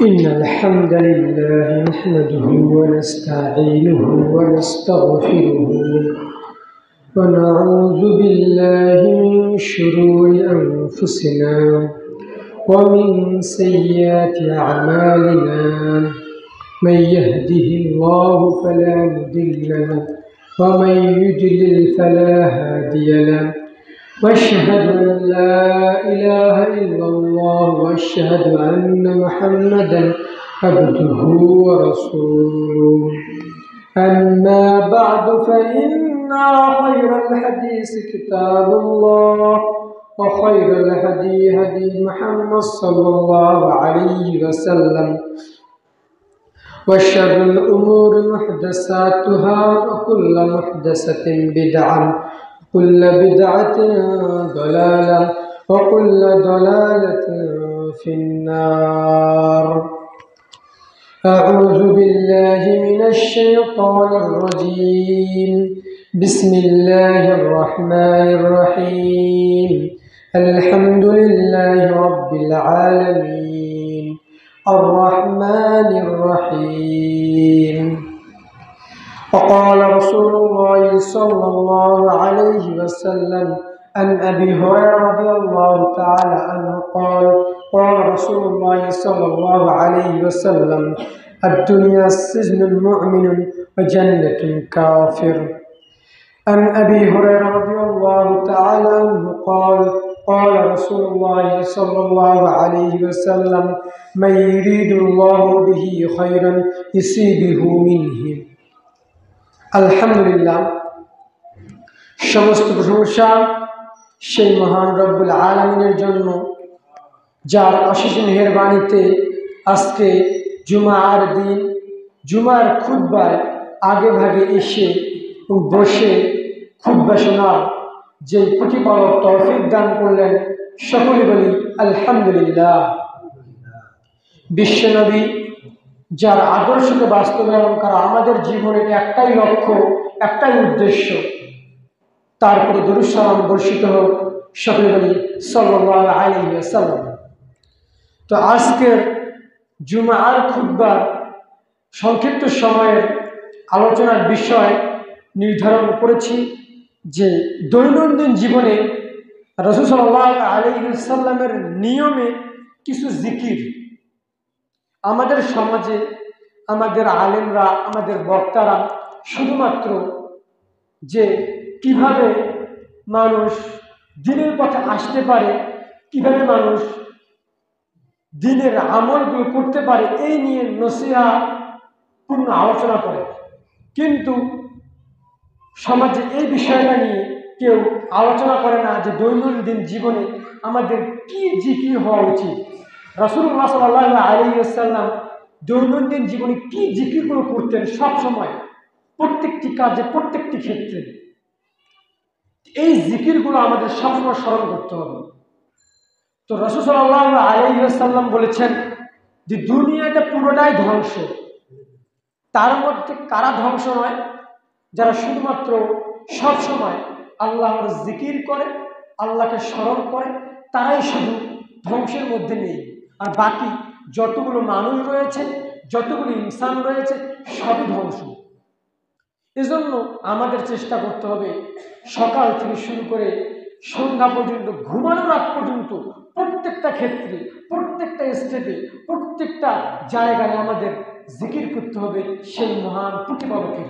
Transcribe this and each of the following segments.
إن الحمد لله نحمده ونستعينه ونستغفره ونعوذ بالله من شرور أنفسنا ومن سيئات أعمالنا من يهده الله فلا مضل له ومن يضلل فلا هادي له واشهد ان لا اله الا الله واشهد ان محمدا عبده ورسوله اما بعد فان خير الحديث كتاب الله وخير الهدي هدي محمد صلى الله عليه وسلم وشر الامور محدثاتها وكل محدثه بدعه كل بدعة ضلالة وكل ضلالة في النار. أعوذ بالله من الشيطان الرجيم. بسم الله الرحمن الرحيم. الحمد لله رب العالمين الرحمن الرحيم. وقال رسول الله صلى الله عليه وسلم عن أبي هريرة رضي الله تعالى عنه قال قال رسول الله صلى الله عليه وسلم الدنيا سجن المؤمن وجنة الكافر. عن أبي هريرة رضي الله تعالى عنه قال قال رسول الله صلى الله عليه وسلم من يريد الله به خيرا يصيبه منه. আলহামদুলিল্লাহ, সমস্ত প্রশংসা সেই মহান রব্বুল আলামিনের জন্য, যার অশেষ মেহেরবানিতে আজকে জুমার দিন জুমার খুতবায় আগে ভাগে এসে বসে খুতবা শোনার যে প্রতিপালক তৌফিক দান করলেন, সকলে বলি আলহামদুলিল্লাহ। বিশ্বনবী যার আদর্শকে বাস্তবায়ন করা আমাদের জীবনের একটাই লক্ষ্য, একটাই উদ্দেশ্য, তারপরে দুরূদ সালাম বর্ষিত হোক, সকলে বলি সাল্লাল্লাহু আলাইহি ওয়াসাল্লাম। তো আজকের জুমার খুতবার সংক্ষিপ্ত সময়ের আলোচনার বিষয় নির্ধারণ করেছি যে দৈনন্দিন জীবনে রাসূল সাল্লাল্লাহু আলাইহি ওয়াসাল্লামের নিয়মে কিছু জিকির আমাদের সমাজে আমাদের আলেমরা, আমাদের বক্তারা শুধুমাত্র যে কিভাবে মানুষ দিনের পথে আসতে পারে, কিভাবে মানুষ দিনের আমলগুলো করতে পারে, এই নিয়ে নসিহতপূর্ণ আলোচনা করে, কিন্তু সমাজে এই বিষয়টা নিয়ে কেউ আলোচনা করে না যে দৈনন্দিন জীবনে আমাদের কি জিকির হওয়া উচিত। রাসূলুল্লাহ সাল্লাল্লাহু আলাইহি ওয়াসাল্লাম দৈনন্দিন জীবনে কি জিকিরগুলো করতেন, সব সময়, প্রত্যেকটি কাজে, প্রত্যেকটি ক্ষেত্রে এই জিকিরগুলো আমাদের সবসময় স্মরণ করতে হবে। তো রাসূল সাল্লাল্লাহু আলাইহি ওয়াসাল্লাম বলেছেন যে দুনিয়াটা পুরোটাই ধ্বংস, তার মধ্যে কারা ধ্বংস নয়? যারা শুধুমাত্র সব সময় আল্লাহর জিকির করে, আল্লাহকে স্মরণ করে, তারাই শুধু ধ্বংসের মধ্যে নেই। আর বাকি যতগুলো মানুষ রয়েছে, যতগুলো ইনসান রয়েছে, সবই ধ্বংস। এজন্য আমাদের চেষ্টা করতে হবে সকাল থেকে শুরু করে সন্ধ্যা পর্যন্ত, ঘুমানোর আগ পর্যন্ত, প্রত্যেকটা ক্ষেত্রে, প্রত্যেকটা স্টেপে, প্রত্যেকটা জায়গায় আমাদের জিকির করতে হবে সেই মহান প্রতিপালকের।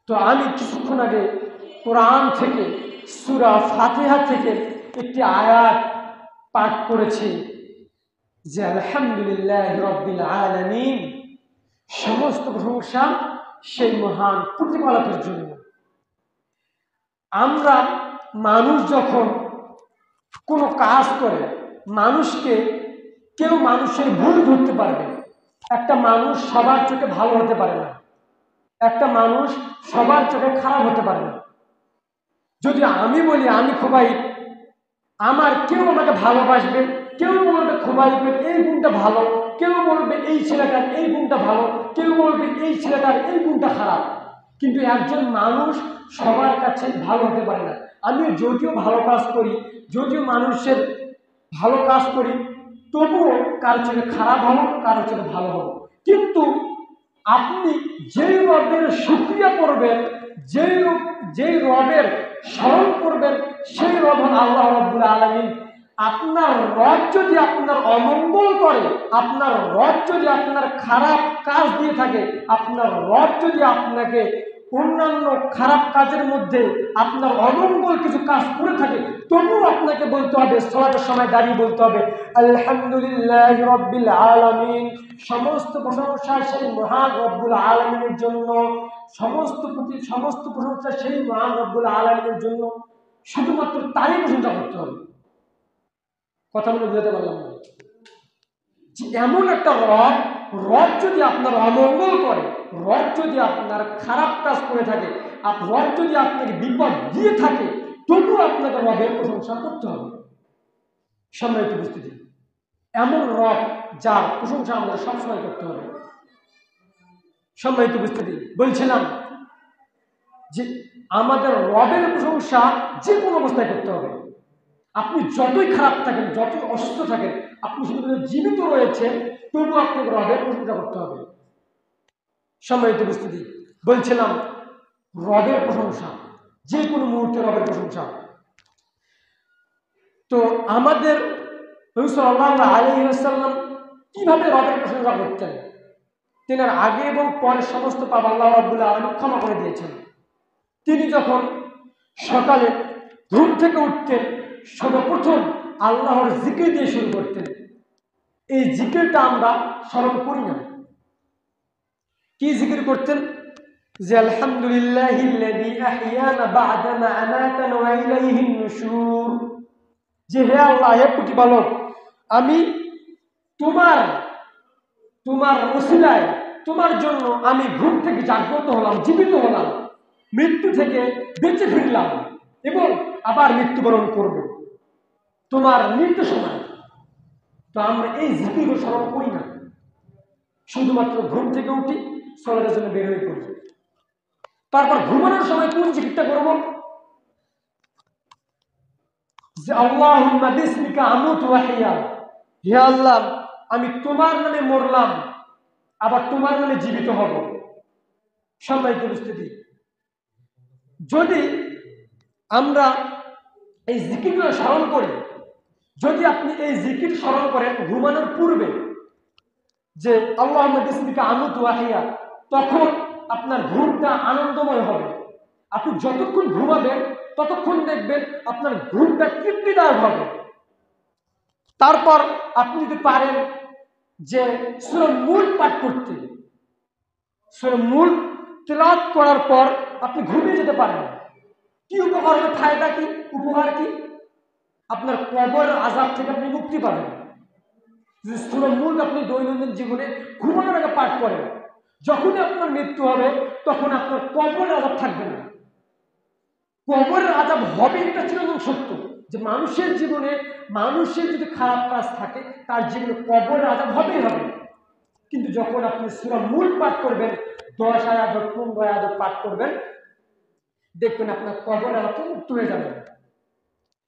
তো আমি কিছুক্ষণ আগে কোরআন থেকে সূরা ফাতিহা থেকে একটি আয়াত পাঠ করেছি যে আলহামদুলিল্লাহি রাব্বিল আলামিন, সমস্ত প্রশংসা সেই মহান প্রতিপালকের জন্য। আমরা মানুষ যখন কোনো কাজ করে, মানুষকে কেউ মানুষের ভুল ধরতে পারবে। একটা মানুষ সবার চোখে ভালো হতে পারে না, একটা মানুষ সবার চোখে খারাপ হতে পারে না। যদি আমি বলি আমি খোবাইব, আমার কেউ আমাকে ভালোবাসবে, কেউ বলবে খোবাইবের এই গুণটা ভালো, কেউ বলবে এই ছেলেটার এই গুণটা ভালো, কেউ বলবে এই ছেলেটার এই গুণটা খারাপ। কিন্তু একজন মানুষ সবার কাছে ভালো হতে পারে না। আমি যদিও ভালো কাজ করি, যদিও মানুষের ভালো কাজ করি, তবুও কারো চোখে খারাপ হবো, কারো চোখে ভালো হবো। কিন্তু আপনি যেই রবের শুকরিয়া করবেন, যেই রবের স্মরণ করবেন, সেই রব আল্লাহ রাব্বুল আলামিন। আপনার রব যদি আপনার অমঙ্গল করে, আপনার রব যদি আপনার খারাপ কাজ দিয়ে থাকে, আপনার রব যদি আপনাকে অন্যান্য খারাপ কাজের মধ্যে আপনার অমঙ্গল কিছু কাজ করে থাকে, তবুও আপনাকে বলতে হবে, সালাতের সময় দাঁড়িয়ে বলতে হবে আলহামদুলিল্লাহি রাব্বিল আলামিন। সমস্ত প্রশংসা সেই মহান রব্বুল আলামিনের জন্য, সমস্ত প্রশংসা সেই মহান রব্বুল আলামিনের জন্য। শুধুমাত্র তারই প্রশংসা করতে হবে। কথা বলে বুঝাতে পারলাম না? যে এমন একটা রব যদি আপনার অমঙ্গল করে, রব যদি আপনার খারাপ কাজ করে থাকে, রব যদি আপনাকে বিপদ দিয়ে থাকে, তবুও আপনাকে রবের প্রশংসা করতে হবে। সম্মানিত উপস্থিতি, এমন রব যার প্রশংসা আমাদের সবসময় করতে হবে। সম্মানিত উপস্থিতি, বলছিলাম যে আমাদের রবের প্রশংসা যে কোনো অবস্থায় করতে হবে। আপনি যতই খারাপ থাকেন, যতই অসুস্থ থাকেন, আপনি শুধু জীবিত রয়েছে, তবু আপনাকে রবের প্রশংসা করতে হবে। সম্মানিত উপস্থিতি, বলছিলাম রবের প্রশংসা, যে কোনো মুহূর্তে রবের প্রশংসা। তো আমাদের নবী সাল্লাল্লাহু আলাইহি ওয়াসাল্লাম কিভাবে রবের প্রশংসা করতেন? তেনার আগে এবং পরে সমস্ত পাপ আল্লাহ রাব্বুল আলামিন ক্ষমা করে দিয়েছেন। তিনি যখন সকালে ঘুম থেকে উঠতেন, সর্বপ্রথম আল্লাহর জিকির দিয়ে শুরু করতেন। এই জিকিরটা আমরা স্মরণ করি না। কি জিকির করতেন? যে আলহামদুলিল্লাহিল্লাযী আহইয়ানা বা'দা মা আমাতানা ওয়া ইলাইহিন নুশুর। যে হে আল্লাহ, হে প্রতিপালক, আমি তোমার ওসিলায়, তোমার জন্য আমি ঘুম থেকে জাগ্রত হলাম, জীবিত হলাম, মৃত্যু থেকে বেঁচে ফিরলাম এবং আবার মৃত্যুবরণ করব তোমার নির্দেশনায়। তো আমরা এই জিকিরগুলো স্মরণ করি না, শুধুমাত্র ঘুম থেকে উঠি, সালাতের জন্য বের হয়ে পড়ি। তারপর ঘুমানোর সময় কোন জিকিরটা করব? যে আল্লাহুম্মা বিসমিকা আমুতু ওয়া আহইয়া। হে আল্লাহ, আমি তোমার নামে মরলাম, আবার তোমার নামে জীবিত হব। সম্মানিত উপস্থিতি, যদি আমরা এই জিকিরগুলো স্মরণ করি, যদি আপনি এই জিকির স্মরণ করেন ঘুমানোর পূর্বে, যে আল্লাহুম্মা বিসমিকা আমুতু ওয়া আহইয়া, তখন আপনার ঘুমটা আনন্দময় হবে। আপনি যতক্ষণ ঘুমাবেন ততক্ষণ দেখবেন আপনার ঘুমটা তৃপ্তিদায়ক হবে। তারপর আপনি যদি পারেন যে সূরা মুল্ক পাঠ করতে, সূরা মুল্ক তেলাওয়াত করার পর আপনি ঘুমিয়ে যেতে পারেন। কি উপকার হবে? ফায়দা কি? উপকার কি? আপনার কবরের আযাব থেকে আপনি মুক্তি পাবেন। যে সূরা মুল্ক আপনি দৈনন্দিন জীবনে ঘুমানোর আগে পাঠ করেন, যখনই আপনার মৃত্যু হবে তখন আপনার কবরের আযাব থাকবে না। কবরের আযাব হবে, এটা চিরন্তন সত্য, যে মানুষের জীবনে, মানুষের যদি খারাপ কাজ থাকে তার জীবনে কবরের আযাব হবেই হবে। কিন্তু যখন আপনি সূরা মুল্ক পাঠ করবেন, 10 আয়াত 15 আয়াত পাঠ করবেন, দেখবেন আপনার কবরের আযাব থেকে মুক্ত হয়ে যাবেন।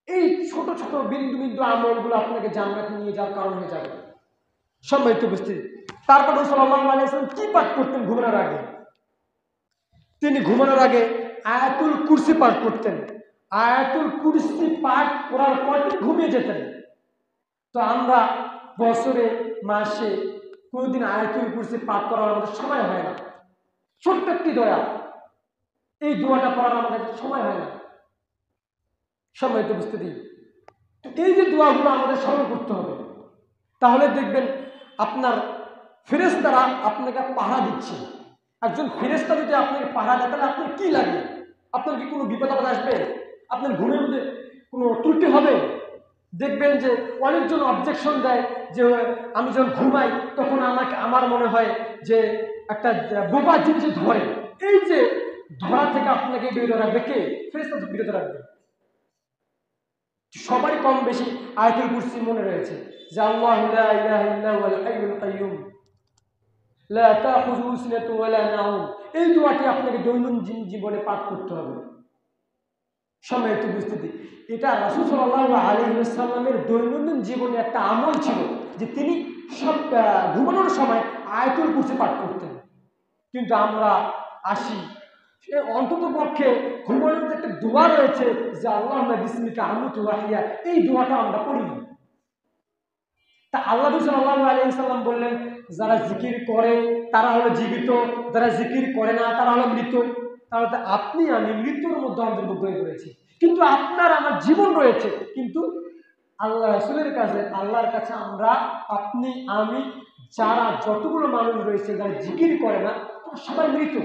এই ছোট ছোট বিন্দু বিন্দু আমলগুলো আপনাকে জান্নাতে নিয়ে যাওয়ার কারণ হয়ে যাবে। সম্মানিত উপস্থিতি, তারপর রাসূল সাল্লাল্লাহু আলাইহি ওয়াসাল্লাম কি পাঠ করতেন ঘুমানোর আগে? তিনি ঘুমানোর আগে আয়াতুল কুরসি পাঠ করতেন। আয়াতুল কুরসি পাঠ করার পর তিনি ঘুমিয়ে যেতেন। তো আমরা বছরে, মাসে কোনোদিন আয়াতুল কুরসি পাঠ করার আমাদের সময় হয় না। ছোট্ট একটি দোয়া, এই দোয়াটা পড়ার আমাদের সময় হয় না। সম্মানিত উপস্থিতি, এই যে দোয়াগুলো আমাদের স্মরণ করতে হবে, তাহলে দেখবেন আপনার ফেরেশতারা আপনাকে পাহারা দিচ্ছে। একজন ফেরেশতা যদি আপনাকে পাহারা দেয়, তাহলে আপনার কি লাগে? আপনার কি কোনো বিপদ আপদ আসবে? আপনার ঘুমের মধ্যে কোনো ত্রুটি হবে? দেখবেন যে অনেকজন অবজেকশন দেয় যে আমি যখন ঘুমাই তখন আমার মনে হয় যে একটা বোবা জিনিস ধরে। এই যে ধরা থেকে আপনাকে বিরত রাখবে কে? ফেরেশতা বিরত রাখবে। সবারই কম বেশি আয়াতুল কুরসি মনে রয়েছে, যে আল্লাহু লা ইলাহা ইল্লা হুয়াল হাইয়ুল কাইয়্যুম লা তাখুযুহু সিনাতুন ওয়া লা নাওম। এই দোয়াটি আপনাকে দৈনন্দিন জীবনে পাঠ করতে হবে। সম্মানিত উপস্থিতি, এটা রাসূল সাল্লাল্লাহু আলাইহি ওয়াসাল্লামের দৈনন্দিন জীবনে একটা আমল ছিল যে তিনি সব ঘুমানোর সময় আয়াতুল কুরসি পাঠ করতেন। কিন্তু আমরা আসি অন্তত পক্ষে ঘুমানোর যে একটা দোয়া রয়েছে যে আল্লাহুম্মা বিসমিকা আমুতু ওয়া আহইয়া, এই দোয়াটা আমরা পড়ি না। তা আল্লাহ সাল্লাল্লাহু আলাইহি ওয়াসাল্লাম বললেন, যারা জিকির করে তারা হলো জীবিত, যারা জিকির করে না তারা হলো মৃত। তাহলে তো আপনি আমি মৃত্যুর মধ্যে অন্তর্ভুক্ত হয়ে পড়েছি। কিন্তু আপনার আমার জীবন রয়েছে, কিন্তু আল্লাহ রাসূলের কাছে, আল্লাহর কাছে আমরা, আপনি আমি, যারা যতগুলো মানুষ রয়েছে যারা জিকির করে না তারা সবাই মৃত।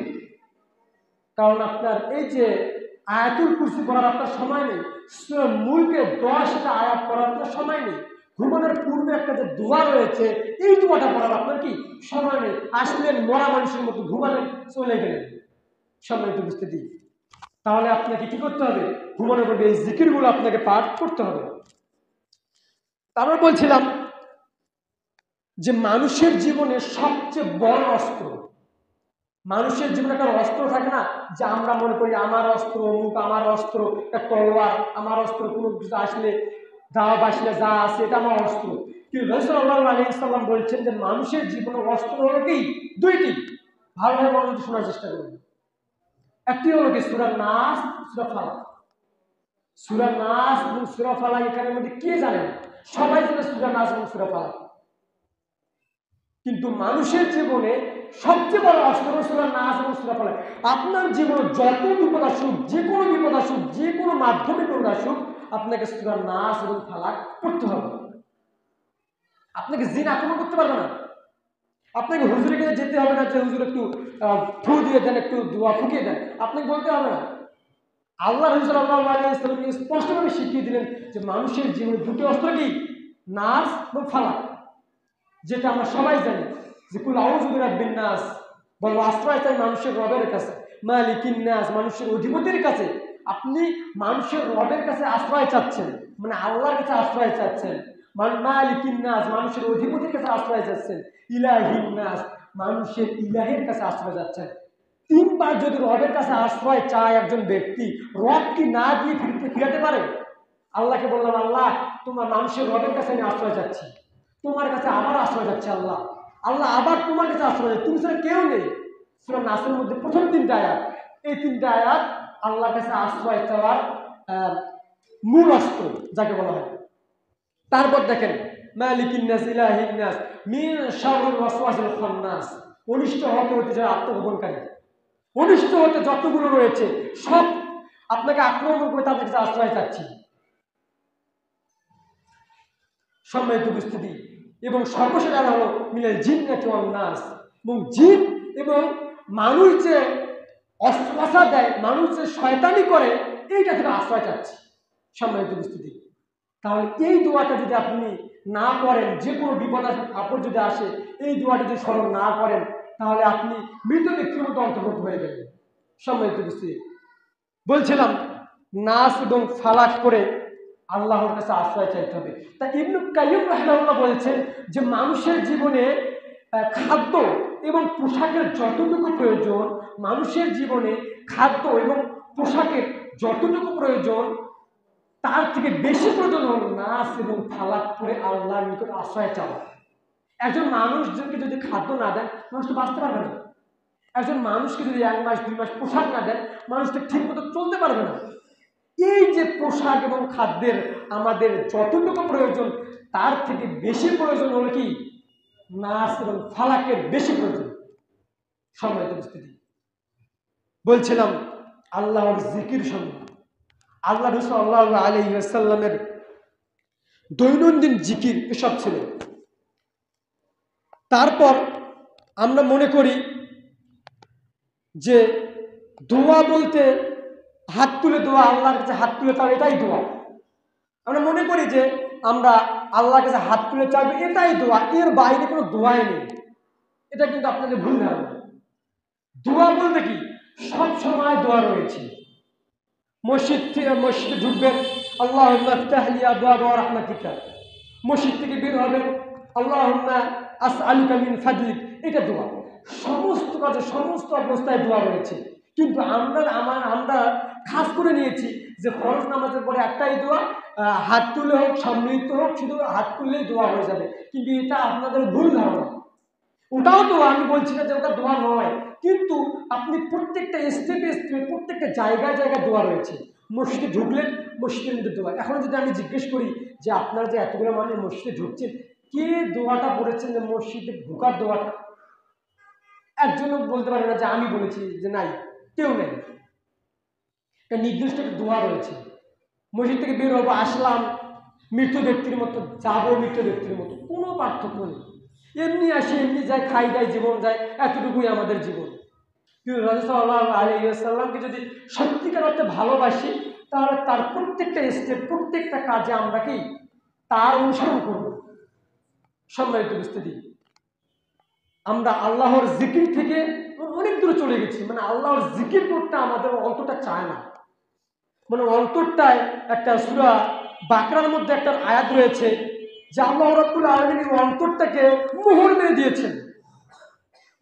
কারণ আপনার এই যে আয়াতুল কুরসি পড়ার আপনার সময় নেই, সূরা মুলকে 10টা আয়াত পড়ার আপনার সময় নেই, ঘুমানোর পূর্বে একটা যে দোয়া রয়েছে এই দোয়াটা পড়ার আপনার কি সময় নেই। আসলেন মরা মানুষের মতো ঘুমালেন, চলে গেলেন। সম্মানিত উপস্থিতি, তাহলে আপনাকে কি করতে হবে? ঘুমানোর পূর্বে এই জিকিরগুলো আপনাকে পাঠ করতে হবে। তারপর বলছিলাম যে মানুষের জীবনে সবচেয়ে বড় অস্ত্র, মানুষের জীবনে একটা অস্ত্র থাকে না, যে আমরা মনে করি আমার অস্ত্র অমুক, আমার অস্ত্র একটা তলোয়ার, আমার অস্ত্র কোনো কিছু আসলে দাওয়া বাসলে যা আছে এটা আমার অস্ত্র। কিন্তু রাসূল সাল্লাল্লাহু আলাইহি ওয়াসাল্লাম বলছেন যে মানুষের জীবনে অস্ত্র হলো কি দুইটি। ভালোভাবে মনোযোগ শোনার চেষ্টা করুন। একটি হলো কি সূরা নাস, সূরা ফালাক। সূরা নাস এবং সূরা ফালাক এখানের মধ্যে কে জানেন? সবাই জানে সূরা নাস এবং সূরা ফালাক। কিন্তু মানুষের জীবনে সবচেয়ে বড় অস্ত্র সূরা নাস এবং সূরা ফালাক। আপনার জীবনে যত বিপদ আসুক, যে কোনো বিপদ আসুক, যে কোনো মাধ্যমে বিপদ আসুক, আপনাকে সূরা নাস এবং ফালাক পড়তে হবে। আপনাকে জিন আক্রমণ করতে পারবে না। আপনাকে হুজুরের কাছে যেতে হবে না যে হুজুর একটু ফু দিয়ে দেন, একটু দোয়া ফুকিয়ে দেন, আপনাকে বলতে হবে না। আল্লাহ রাসূল সাল্লাল্লাহু আলাইহি ওয়াসাল্লাম স্পষ্টভাবে শিখিয়ে দিলেন যে মানুষের জীবনে দুটি অস্ত্র কি? নাস এবং ফালাক। যেটা আমরা সবাই জানি যে কুল আউযু বিরাব্বিন নাস, বল আশ্রয় চাই মানুষের রবের কাছে, মালিকিন নাস, মানুষের অধিপতির কাছে। আপনি মানুষের রবের কাছে আশ্রয় চাচ্ছেন, মানে আল্লাহর কাছে আশ্রয় চাচ্ছেন। মালিকিন নাস, মানুষের অধিপতির কাছে আশ্রয় চাচ্ছেন। ইলাহিন নাস, মানুষের ইলাহের কাছে আশ্রয় যাচ্ছেন। তিনবার যদি রবের কাছে আশ্রয় চায় একজন ব্যক্তি, রব কি না দিয়ে ফিরাতে পারে? আল্লাহকে বললাম, আল্লাহ তোমার মানুষের রবের কাছে আমি আশ্রয় চাচ্ছি, তোমার কাছে আবার আশ্রয় যাচ্ছে। আল্লাহ আল্লাহ আবার তোমার কাছে আশ্রয় যাচ্ছে, তুমি ছাড়া কেউ নেই। সূরা নাসের মধ্যে প্রথম 3টা আয়াত, এই 3টা আয়াত আল্লাহর কাছে আশ্রয় চাওয়ার মূল অস্ত্র যাকে বলা হয়। তারপর দেখেন মালিকিন নাস, ইলাহিন নাস, মিন শাররিল ওয়াসওয়াসিল খান্নাস, অনিষ্ট হতে হতে যারা আত্মগোপনকারী, অনিষ্ট হতে যতগুলো রয়েছে সব আপনাকে আক্রমণ করে তাদের কাছে আশ্রয় চাচ্ছি। সম্মানিত উপস্থিতি, এবং সর্বশেষ আর হলো মিনাল জিন্নাতি ওয়ান নাস, এবং জিন এবং মানুষ যে অস্ত্রশস্ত্র দেয়, মানুষ যে শয়তানি করে, এইটা থেকে আশ্রয় চাচ্ছি। সম্মানিত উপস্থিতি, তাহলে এই দোয়াটা যদি আপনি না করেন, যে কোনো বিপদ আপদ যদি আসে, এই দোয়াটা যদি স্মরণ না করেন, তাহলে আপনি মৃত ব্যক্তির মতো অন্তর্ভুক্ত হয়ে গেলেন। সম্মানিত উপস্থিতি, বলছিলাম নাস এবং ফালাক করে আল্লাহর কাছে আশ্রয় চাইতে হবে। তা ইবনে কাইয়্যিম রাহিমাহুল্লাহ বলেছেন যে মানুষের জীবনে খাদ্য এবং পোশাকের যতটুকু প্রয়োজন, মানুষের জীবনে খাদ্য এবং পোশাকের যতটুকু প্রয়োজন, তার থেকে বেশি প্রয়োজন হল নাস এবং ফালাক করে আল্লাহর নিকট আশ্রয় চাওয়া। একজন মানুষকে যদি খাদ্য না দেন, মানুষ তো বাঁচতে পারবে না। একজন মানুষকে যদি 1 মাস 2 মাস পোশাক না দেন, মানুষ তো ঠিক মতো চলতে পারবে না। এই যে পোশাক এবং খাদ্যের আমাদের যতটুকু প্রয়োজন, তার থেকে বেশি প্রয়োজন হলো কি? নাস এবং ফালাকের বেশি প্রয়োজন। সম্মানিত উপস্থিতি, বলছিলাম আল্লাহর জিকির সম্মান। আল্লাহ রাসূল সাল্লাল্লাহু আলাইহি ওয়াসাল্লামের দৈনন্দিন জিকির এসব ছিল। তারপর আমরা মনে করি যে দোয়া বলতে হাত তুলে দোয়া, আল্লাহর কাছে হাত তুলে চাও, এটাই দোয়া। আমরা মনে করি যে আমরা আল্লাহর কাছে হাত তুলে চাইবো, এটাই দোয়া, এর বাইরে কোনো দোয়াই নেই। এটা কিন্তু আপনাদের ভুল ধারণা। দোয়া বলতে কি? সব সময় দোয়া রয়েছে। মসজিদে ঢুকবেন, আল্লাহুম্মা ইফতাহ লি আবওয়াব রাহমাতিকা, মসজিদ থেকে বের হবেন, আল্লাহুম্মা আসআলুকা মিন ফাদলিক, এটা দোয়া। সমস্ত কাজে সমস্ত অবস্থায় দোয়া রয়েছে। কিন্তু আমরা খাস করে নিয়েছি যে ফরজ নামাজের পরে একটাই দোয়া, হাত তুলে হোক সম্মিলিত হোক, শুধু হাত তুললেই দোয়া হয়ে যাবে, কিন্তু এটা আপনাদের ভুল ধারণা। ওটাও দোয়া, আমি বলছি না যে ওটা দোয়া নয়, কিন্তু আপনি প্রত্যেকটা স্টেপে স্টেপে প্রত্যেকটা জায়গায় জায়গায় দোয়া রয়েছে। মসজিদে ঢুকলেন, মসজিদের মধ্যে দোয়া। এখন যদি আমি জিজ্ঞেস করি যে আপনারা যে এতগুলো মানুষ মসজিদে ঢুকছেন, কে দোয়াটা পড়েছেন যে মসজিদে ঢুকার দোয়াটা? একজনও বলতে পারে না যে আমি বলেছি, যে নাই, কেউ নেই। একটা নির্দিষ্ট একটা দোয়া রয়েছে। মসজিদ থেকে বের হবো, আসলাম মৃত ব্যক্তির মতো, যাবো মৃত ব্যক্তির মতো, কোনো পার্থক্য নেই। এমনি আসি এমনি যায়, খাই যায়, জীবন যায়, এতটুকুই আমাদের জীবন। কিন্তু রাসূল সাল্লাল্লাহু আলাইহি ওয়াসাল্লামকে যদি সত্যিকার অর্থে ভালোবাসি, তাহলে তার প্রত্যেকটা স্টেপ, প্রত্যেকটা কাজে আমরা কি তার অনুসরণ করব। সম্মানিত উপস্থিতি, আমরা আল্লাহর জিকির থেকে অনেক দূরে চলে গেছি। মানে আল্লাহর জিকির করতে আমাদের অন্তরটা চায় না। মানে অন্তরটায় একটা সূরা বাকরার মধ্যে একটা আয়াত রয়েছে যে আল্লাহ রাব্বুল আলামিন অন্তরটাকে মোহর দিয়ে দিয়েছেন।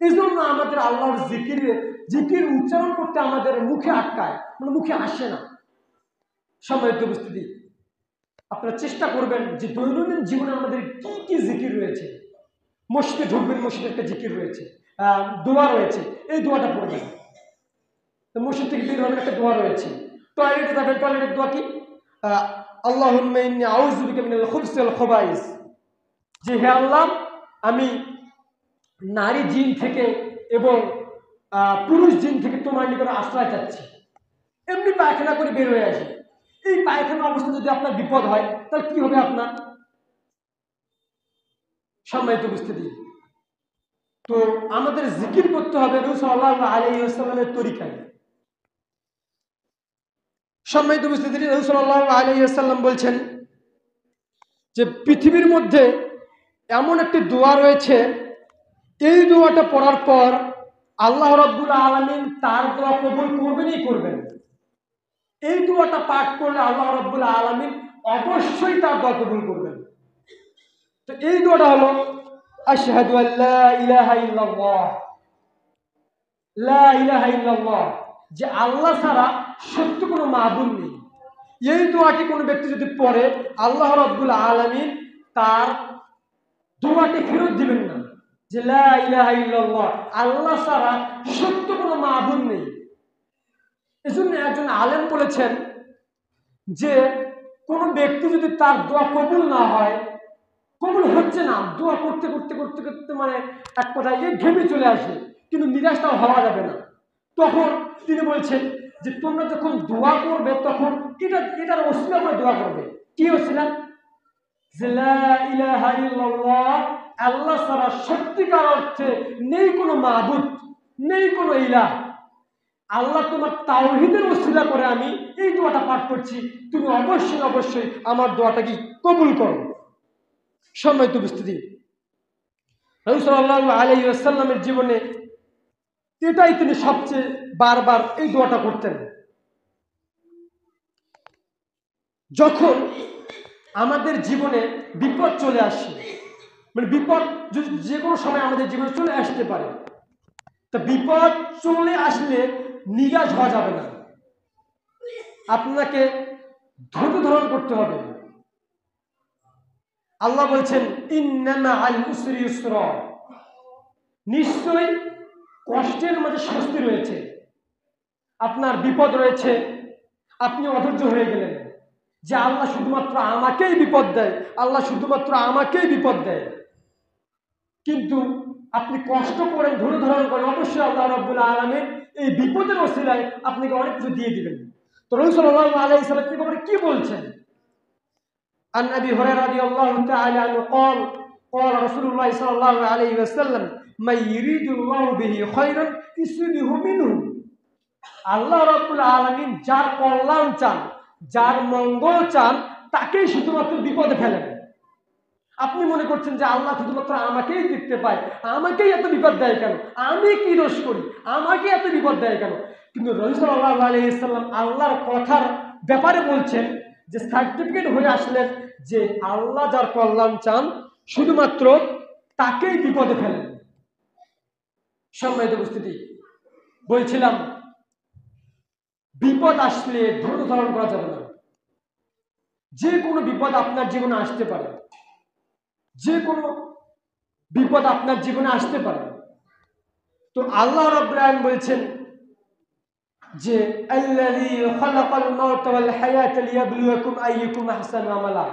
এই জন্য আমাদের আল্লাহর জিকির উচ্চারণ করতে আমাদের মুখে আটকায়, মানে মুখে আসে না। সম্মানিত উপস্থিতি, আপনারা চেষ্টা করবেন যে দৈনন্দিন জীবনে আমাদের কি কি জিকির রয়েছে। মসজিদে ঢুকবেন, মসজিদের একটা জিকির রয়েছে, দোয়া রয়েছে, এই দোয়াটা পড়বেন। মসজিদ থেকে বের হবেন, একটা দোয়া রয়েছে। টয়লেটে যাবেন, টয়লেটের দোয়া কি? আল্লাহুম্মা ইন্নী আউযু বিকা মিনাল খুবসি ওয়াল খুবাইস, যে হে আল্লাহ, আমি নারী জিন থেকে এবং পুরুষ জিন থেকে তোমার নিকট আশ্রয় চাচ্ছি। এমনি পায়খানা করে বের হয়ে আসি। এই পায়খানা অবস্থা যদি আপনার বিপদ হয়, তাহলে কি হবে আপনার? সম্মানিত উপস্থিতি, তো আমাদের জিকির করতে হবে রাসূল সাল্লাল্লাহু আলাইহি ওয়াসাল্লামের তরিকায়। সম্মানিত উপস্থিতি, রাসূল সাল্লাল্লাহু আলাইহি ওয়াসাল্লাম বলছেন যে পৃথিবীর মধ্যে এমন একটি দোয়া রয়েছে, এই দোয়াটা পড়ার পর আল্লাহ রাব্বুল আলামিন তার দোয়া কবুল করবেনই করবেন। এই দোয়াটা পাঠ করলে আল্লাহ রাব্বুল আলামিন অবশ্যই তার দোয়া কবুল করবেন। তো এই দোয়াটা হলো আশহাদু আল্লা ইলাহা ইল্লাল্লাহ, লা ইলাহা ইল্লাল্লাহ, যে আল্লাহ ছাড়া সত্য কোনো মাবুদ নেই। এই দোয়াটি কোনো ব্যক্তি যদি পড়ে, আল্লাহ রাব্বুল আলামিন তার দোয়াটি ফেরত দিবেন না, যে লা ইলাহা ইল্লাল্লাহ, আল্লাহ ছাড়া সত্য কোনো মাবুদ নেই। এজন্য একজন আলেম বলেছেন যে কোনো ব্যক্তি যদি তার দোয়া কবুল না হয়, কবুল হচ্ছে না, দোয়া করতে করতে করতে করতে মানে এক কথায় ঘেমে চলে আসে, কিন্তু নিরাশটাও হওয়া যাবে না, তখন তিনি বলছেন যে তোমরা যখন দোয়া করবে, তখন এটার ওসিলা করে দোয়া করবে। কি ওসিলা? যে লা ইলাহা ইল্লাল্লাহ, আল্লাহ ছাড়া সত্যিকার অর্থে নেই কোনো মাবুদ, নেই কোনো ইলাহ। আল্লাহ তোমার তাওহীদের ওসিলা করে আমি এই দোয়াটা পাঠ করছি, তুমি অবশ্যই অবশ্যই আমার দোয়াটা কি কবুল করো। সম্মানিত উপস্থিতি, রাসূল সাল্লাল্লাহু আলাইহি ওয়াসাল্লামের জীবনে এটাই তিনি সবচেয়ে বারবার এই দোয়াটা করতেন। যখন আমাদের জীবনে বিপদ চলে আসে, মানে বিপদ যে কোনো সময় আমাদের জীবনে চলে আসতে পারে, তা বিপদ চলে আসলে নিরাশ হওয়া যাবে না, আপনাকে ধৈর্য ধারণ করতে হবে। আল্লাহ বলছেন ইন্না মাআল উসরি ইউসরা, নিশ্চয়ই কষ্টের মাঝে স্বস্তি রয়েছে। আপনার বিপদ রয়েছে, আপনি অধৈর্য হয়ে গেলেন যে আল্লাহ শুধুমাত্র আমাকেই বিপদ দেয়, আল্লাহ শুধুমাত্র আমাকেই বিপদ দেয়, কিন্তু আপনি কষ্ট করেন, ধৈর্য ধারণ করেন, অবশ্যই আল্লাহ রাব্বুল আলামিন এই বিপদের ওসিলায় আপনাকে অনেক কিছু দিয়ে দিবেন। তো রাসূল সাল্লাল্লাহু আলাইহি ওয়াসাল্লাম কি বলছেন? عن أبي هريرة رضي الله تعالى عنه قال قال رسول الله صلى الله عليه وسلم من يريد الله به خيرا يصيبه منه, আল্লাহ রাব্বুল আলামিন যার কল্যাণ চান, যার মঙ্গল চান, তাকেই শুধুমাত্র বিপদে ফেলেন। আপনি মনে করছেন যে আল্লাহ শুধুমাত্র আমাকেই দেখতে পায়, আমাকেই এত বিপদ দেয় কেন, আমি কি দোষ করি, আমাকে এত বিপদ দেয় কেন? কিন্তু রাসূল সাল্লাল্লাহু আলাইহি ওয়াসাল্লাম আল্লাহর কথার ব্যাপারে বলছেন যে সার্টিফিকেট হয়ে আসলেন যে আল্লাহ যার কল্যাণ চান শুধুমাত্র তাকেই বিপদে ফেলেন। সম্মানিত উপস্থিতি, বলছিলাম বিপদ আসলে ধৈর্য ধারণ করা যাবে না। যে কোনো বিপদ আপনার জীবনে আসতে পারে, যে কোনো বিপদ আপনার জীবনে আসতে পারে। তো আল্লাহ রাব্বুল আলামিন বলছেন যে আল্লাযী খালাকাল মাউতা ওয়াল হায়াতা লিয়াবলুয়াকুম আইয়ুকুম আহসানু আমালা,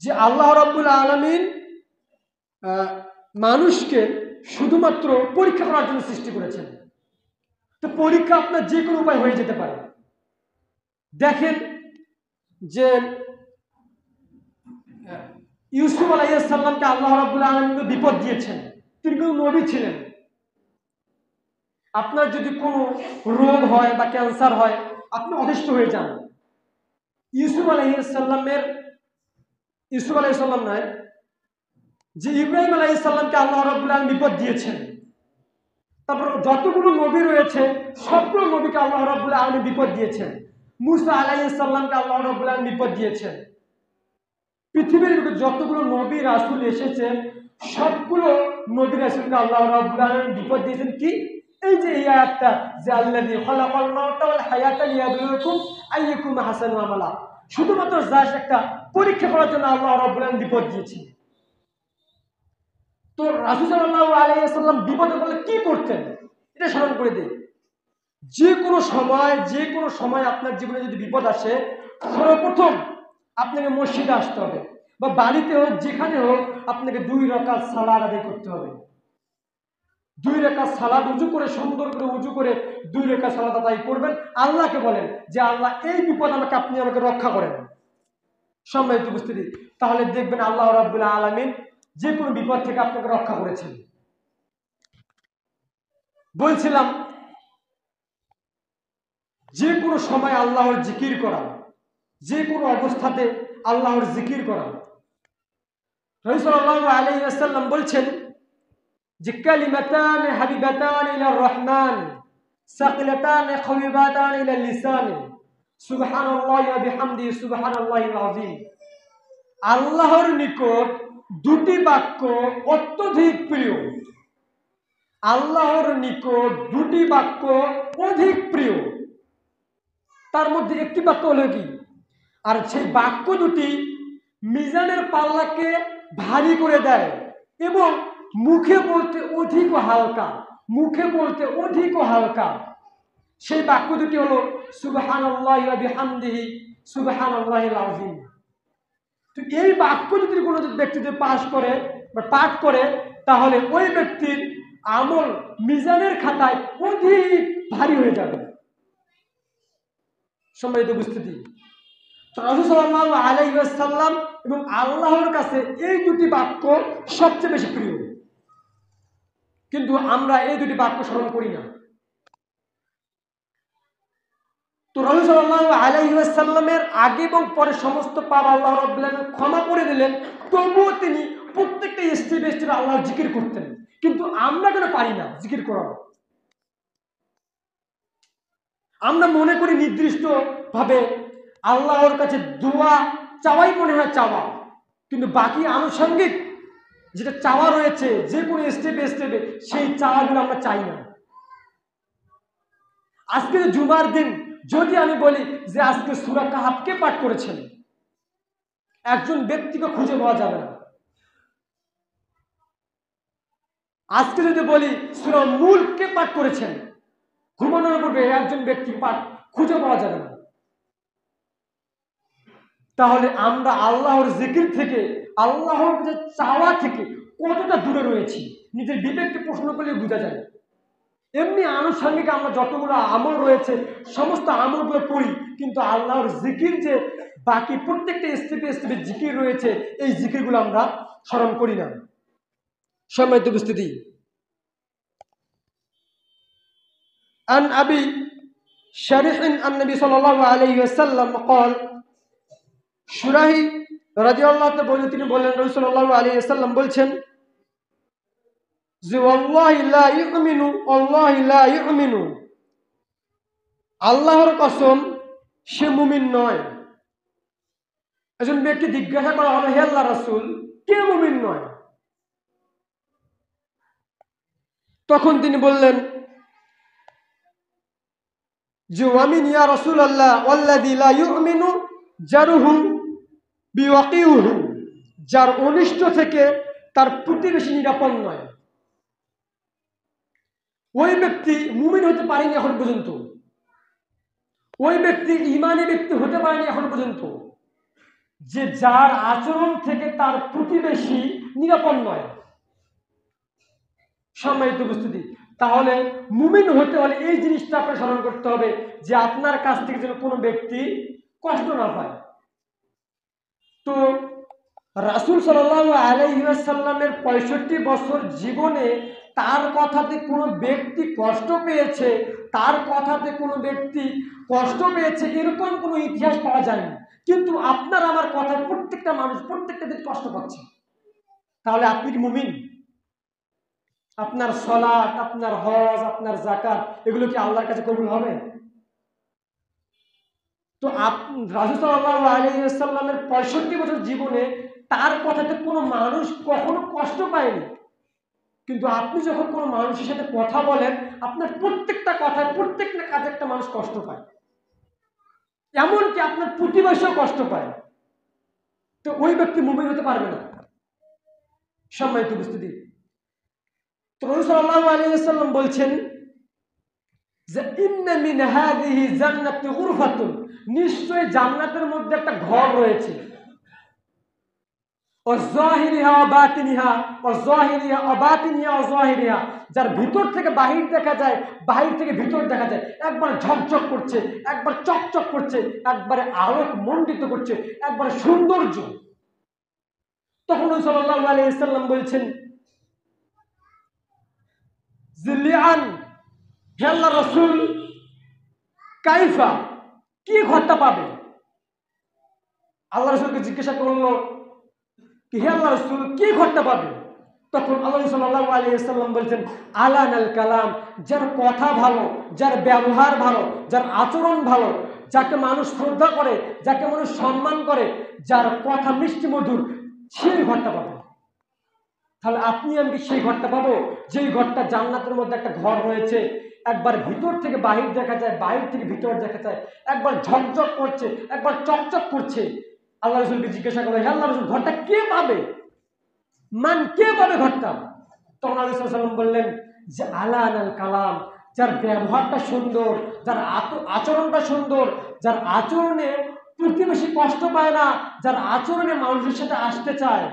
যে আল্লাহ রাব্বুল আলামিন মানুষকে শুধুমাত্র পরীক্ষা করার জন্য সৃষ্টি করেছেন। তো পরীক্ষা আপনার যে কোনো উপায় হয়ে যেতে পারে। দেখেন যে ইউসুফ আলাইহিস সালামকে আল্লাহ রাব্বুল আলামিন বিপদ দিয়েছেন, তিনি কিন্তু নবী ছিলেন। আপনার যদি কোনো রোগ হয় বা ক্যান্সার হয়, আপনি অতিষ্ঠ হয়ে যান। ইউসুফ আলাইহিস সালাম নয়, যে ইব্রাহিম আলাইহিস সালামকে আল্লাহ রাব্বুল আলামিন বিপদ দিয়েছেন। তারপর যতগুলো নবী রয়েছে সবগুলো নবীকে আল্লাহ রাব্বুল আলামিন বিপদ দিয়েছেন। মুসা আলাইহিস সালামকে আল্লাহ রাব্বুল আলামিন বিপদ দিয়েছেন। পৃথিবীর যতগুলো নবী রাসূল এসেছেন সবগুলো নবী রাসূলকে আল্লাহ রাব্বুল আলামিন বিপদ দিয়েছেন। কি? এই যে এই আয়াতটা, যে আল্লাযী খালাকাল মাউতা ওয়াল হায়াতা লিয়াবলুয়াকুম আইয়ুকুম আহসানু আমালা, শুধুমাত্র জাস্ট একটা পরীক্ষা করার জন্য আল্লাহ রাব্বুল আলামিন বিপদ দিয়েছেন। তো রাসূল সাল্লাল্লাহু আলাইহি ওয়াসাল্লাম বিপদে পড়লে কি করতেন এটা স্মরণ করে দিই। যে কোনো সময় আপনার জীবনে যদি বিপদ আসে, সর্বপ্রথম আপনাকে মসজিদে আসতে হবে, বা বাড়িতে হোক যেখানে হোক আপনাকে 2 রাকাত সালাত আদায় করতে হবে। 2 রাকাত সালাত উজু করে, সুন্দর করে উজু করে 2 রাকাত সালাত আদায় করবেন। আল্লাহকে বলেন যে আল্লাহ এই বিপদ আপনি আমাকে রক্ষা করেন। সম্মানিত উপস্থিতি, তাহলে দেখবেন আল্লাহ রাব্বুল আলামিন যে কোনো বিপদ থেকে আপনাকে রক্ষা করেছেন। বলছিলাম যে কোনো সময় আল্লাহর জিকির করা, যে কোনো অবস্থাতে আল্লাহর জিকির করা। রাসূল সাল্লাল্লাহু আলাইহি ওয়াসাল্লাম বলছেন যে কালিমাতান হাবিবাতান ইলার রহমান সাকিলাতান খাবিবাতান ইলাল লিসান সুবহানাল্লাহি ওয়া বিহামদিহি সুবহানাল্লাহিল আযীম। আল্লাহর নিকট 2টি বাক্য অত্যধিক প্রিয়। আল্লাহর নিকট 2টি বাক্য অধিক প্রিয়। তার মধ্যে একটি বাক্য হলো কি? আর সেই বাক্য দুটি মিজানের পাল্লাকে ভারী করে দেয় এবং মুখে বলতে অধিক হালকা, মুখে বলতে অধিক হালকা। সেই বাক্য দুটি হলো সুবহানাল্লাহি ওয়া বিহামদিহি সুবহানাল্লাহিল আযীম। তো এই বাক্য যদি কোনো ব্যক্তি পাঠ করে, তাহলে ওই ব্যক্তির আমল মিজানের খাতায় অধিক ভারী হয়ে যাবে। সম্মানিত উপস্থিতি, রাসূল সাল্লাল্লাহু আলাইহি ওয়াসাল্লাম এবং আল্লাহর কাছে এই 2টি বাক্য সবচেয়ে বেশি প্রিয়, কিন্তু আমরা এই 2টি বাক্য স্মরণ করি না। তো রাসূল সাল্লাল্লাহু আলাইহি ওয়াসাল্লামের আগে এবং পরে সমস্ত পাপ আল্লাহ রাব্বুল আলামিন ক্ষমা করে দিলেন, তবুও তিনি প্রত্যেকটা স্টেপে আল্লাহর জিকির করতেন। কিন্তু আমরা কেন পারি না জিকির করা? আমরা মনে করি নির্দিষ্ট ভাবে আল্লাহর কাছে দোয়া চাওয়াই মনে হয় চাওয়া, কিন্তু বাকি আনুষঙ্গিক যেটা চাওয়া রয়েছে যে কোনো স্টেপে সেই চাওয়াগুলো আমরা চাই না। আজকে জুমার দিন যদি আমি বলি যে আজকে সূরা কাহফ কে পাঠ করেছেন, একজন ব্যক্তিকে খুঁজে পাওয়া যাবে না। আজকে যদি বলি সূরা মুলক কে পাঠ করেছেন, ঘুমানোর পূর্বে একজন ব্যক্তি পাঠ খুঁজে পাওয়া যাবে না। তাহলে আমরা আল্লাহর জিকির থেকে, আল্লাহর যে চাওয়া থেকে কতটা দূরে রয়েছি নিজের বিবেককে প্রশ্ন করলে বোঝা যায়। এমনি আনুষঙ্গিক আমরা যতগুলো আমল রয়েছে সমস্ত আমলগুলো করি, কিন্তু আল্লাহর জিকির যে বাকি প্রত্যেকটা স্টেপে জিকির রয়েছে এই জিকিরগুলো আমরা স্মরণ করি না। সম্মানিত উপস্থিতি, আন আবি শারিহ আন নবী সাল্লাল্লাহু আলাইহি ওয়াসাল্লাম قال, শুরাহি রাদিয়াল্লাহু তাআলা বলেন, তিনি বললেন রাসূল সাল্লাল্লাহু আলাইহি ওয়াসাল্লাম বলছেন যে ওয়াল্লাহি লা ইউমিনু, ওয়াল্লাহি লা ইউমিনু, আল্লাহর কসম সে মুমিন নয়। একজন ব্যক্তি জিজ্ঞাসা করা হলো, হে আল্লাহর রাসূল, কে মুমিন নয়? তখন তিনি বললেন যে ওয়ামিন ইয়া রাসূলুল্লাহ ওয়াল্লাযী লা ইউমিনু জারুহু বিওয়াকিউহু, যার অনিষ্ট থেকে তার প্রতিবেশী নিরাপদ নয়, ওই ব্যক্তি মুমিন হতে পারেনি এখন পর্যন্ত, ওই ব্যক্তি ঈমানী ব্যক্তি হতে পারেনি এখন পর্যন্ত, যে যার আচরণ থেকে তার প্রতিবেশী নিরাপদ নয়। সম্মানিত উপস্থিতি, তাহলে মুমিন হতে হলে এই জিনিসটা আপনার স্মরণ করতে হবে যে আপনার কাছ থেকে যেন কোনো ব্যক্তি কষ্ট না পায়। তো রাসূল সাল্লাল্লাহু আলাইহি ওয়াসাল্লামের 65 বছর জীবনে তার কথাতে কোনো ব্যক্তি কষ্ট পেয়েছে, তার কথাতে কোনো ব্যক্তি কষ্ট পেয়েছে এরকম কোনো ইতিহাস পাওয়া যায়নি। কিন্তু আপনার আমার কথা প্রত্যেকটা মানুষ প্রত্যেকটা দিন কষ্ট পাচ্ছে, তাহলে আপনি কি মুমিন? আপনার সালাত, আপনার হজ, আপনার যাকাত এগুলো কি আল্লাহর কাছে কবুল হবে? তো রাসূল সাল্লাল্লাহু আলাইহি ওয়াসাল্লামের 65 বছর জীবনে তার কথাতে কোনো মানুষ কখনো কষ্ট পায়নি। কিন্তু আপনি যখন কোনো মানুষের সাথে কথা বলেন, আপনার প্রত্যেকটা কথায় প্রত্যেকটা কাজে একটা মানুষ কষ্ট পায়, এমনকি আপনার প্রতিবেশীও কষ্ট পায়। তো ওই ব্যক্তি মুমিন হতে পারবে না। সম্মানিত উপস্থিতি, তো রাসূল সাল্লাল্লাহু আলাইহি ওয়াসাল্লাম বলছেন যে ইন্না মিন হাযিহি জান্নাতি গুরফাতুন, নিশ্চয়ই জান্নাতের মধ্যে একটা ঘর রয়েছে, ওয়াযাহিরিহা ওয়া বাতিনিহা ওয়াযাহিরিহা ওয়া বাতিনিহা ওয়াযাহিরিহা, যার ভিতর থেকে বাহির দেখা যায়, বাহির থেকে ভিতর দেখা যায়, একবার ঝকঝক করছে, একবার চকচক করছে, একবারে আলোক মণ্ডিত করছে, একবারে সৌন্দর্য। তখন রাসূল সাল্লাল্লাহু আলাইহি ওয়াসাল্লাম বলছেন জিলিআন, হে আল্লাহর রাসূল, কাইফা, কি ঘরটা পাবে? আল্লাহ রাসূলকে জিজ্ঞাসা করলো কি হে আল্লাহ রাসূল কি ঘরটা পাবে? তখন আল্লাহ সাল্লাল্লাহু আলাইহি ওয়াসাল্লাম বলছেন আলানাল কালাম, যার কথা ভালো, যার ব্যবহার ভালো, যার আচরণ ভালো, যাকে মানুষ শ্রদ্ধা করে, যাকে মানুষ সম্মান করে, যার কথা মিষ্টি মধুর, সেই ঘরটা পাবে। তাহলে আপনি আমি সেই ঘরটা পাবো যেই ঘরটা জান্নাতের মধ্যে একটা ঘর রয়েছে, একবার ভিতর থেকে বাহির দেখা যায়, বাহির থেকে ভিতর দেখা যায়, একবার ঝকঝক করছে, একবার চকচক করছে। আল্লাহ রাসূলকে জিজ্ঞাসা করলো হে আল্লাহ রাসূল ঘরটা কে পাবে? কে পাবে ঘরটা? তখন আল্লাহ রাসূল সাল্লাল্লাহু আলাইহি ওয়াসাল্লাম বললেন যে আলানাল কালাম, যার ব্যবহারটা সুন্দর, যার আচরণটা সুন্দর, যার আচরণে প্রতিবেশী কষ্ট পায় না, যার আচরণে মানুষের সাথে আসতে চায়,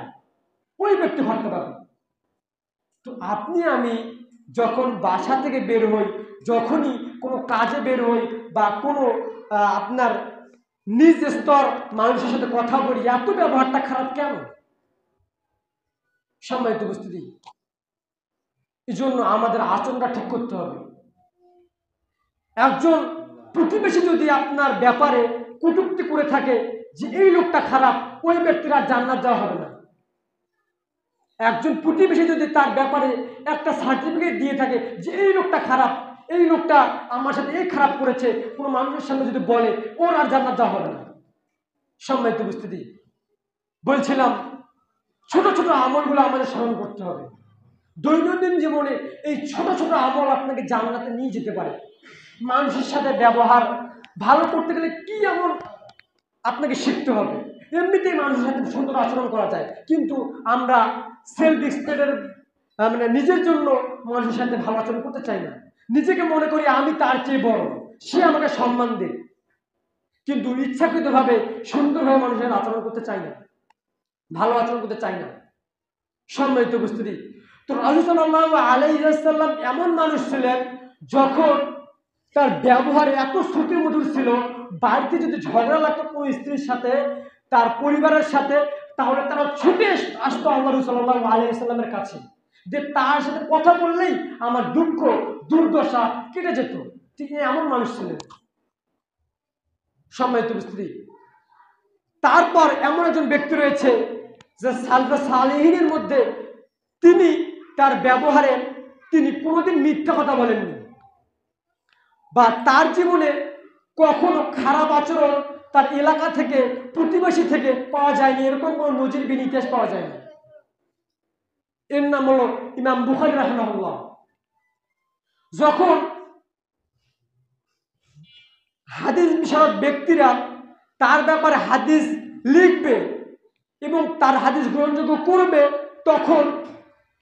ওই ব্যক্তি ঘরটা পাবে। তো আপনি আমি যখন বাসা থেকে বের হই, যখনই কোনো কাজে বের হই বা কোনো আপনার নিজ স্তর মানুষের সাথে কথা বলি, এত ব্যবহারটা খারাপ কেন? সম্মানিত উপস্থিতি, এই জন্য আমাদের আচরণটা ঠিক করতে হবে। একজন প্রতিবেশী যদি আপনার ব্যাপারে কটূক্তি করে থাকে যে এই লোকটা খারাপ, ওই ব্যক্তির আর জান্নাত যাওয়া হবে না। একজন প্রতিবেশী যদি তার ব্যাপারে একটা সার্টিফিকেট দিয়ে থাকে যে এই লোকটা খারাপ, এই লোকটা আমার সাথে এই খারাপ করেছে, কোনো মানুষের সামনে যদি বলে, ওর আর জান্নাত যাওয়া হবে না। সম্মানিত উপস্থিতি, বলছিলাম ছোট ছোট আমলগুলো আমাদের স্মরণ করতে হবে। দৈনন্দিন জীবনে এই ছোট ছোট আমল আপনাকে জান্নাতে নিয়ে যেতে পারে। মানুষের সাথে ব্যবহার ভালো করতে গেলে কি এমন আপনাকে শিখতে হবে? এমনিতেই মানুষের সাথে সুন্দর আচরণ করা যায়, কিন্তু আমরা সেলফ এক্সপ্রেডের মানে নিজের জন্য মানুষের সাথে ভালো আচরণ করতে চাই না। নিজেকে মনে করি আমি তার চেয়ে বড়, সে আমাকে সম্মান দেয়, কিন্তু ইচ্ছাকৃতভাবে সুন্দরভাবে মানুষের আচরণ করতে চাই না, ভালো আচরণ করতে চাই না। সম্মানিত উপস্থিতি, তো রাসূল সাল্লাল্লাহু আলাইহি ওয়াসাল্লাম এমন মানুষ ছিলেন যখন তার ব্যবহার এত শ্রুতি মধুর ছিল, বাড়িতে যদি ঝগড়া লাগতো কোনো স্ত্রীর সাথে, তার পরিবারের সাথে, তাহলে তারা ছুটে আসতো আল্লাহ সাল্লাল্লাহু আলাইহি ওয়াসাল্লামের কাছে, যে তার সাথে কথা বললেই আমার দুঃখ দুর্দশা কেটে যেত। ঠিক এমন মানুষ ছিলেন। সম্মানিত উপস্থিতি, তারপর এমন একজন ব্যক্তি রয়েছে যে সালফে সালেহিনের মধ্যে তিনি তার ব্যবহারে তিনি কোনোদিন মিথ্যা কথা বলেননি, বা তার জীবনে কখনো খারাপ আচরণ তার এলাকা থেকে প্রতিবেশী থেকে পাওয়া যায়নি, এরকম কোনো নজিরবিহীন ইতিহাস পাওয়া যায়নি। এর নাম হলো ইমাম বুখারী রাহিমাহুল্লাহ। যখন হাদিস বিশারদ ব্যক্তিরা তার ব্যাপারে হাদিস লিখবে এবং তার হাদিস গ্রহণযোগ্য করবে, তখন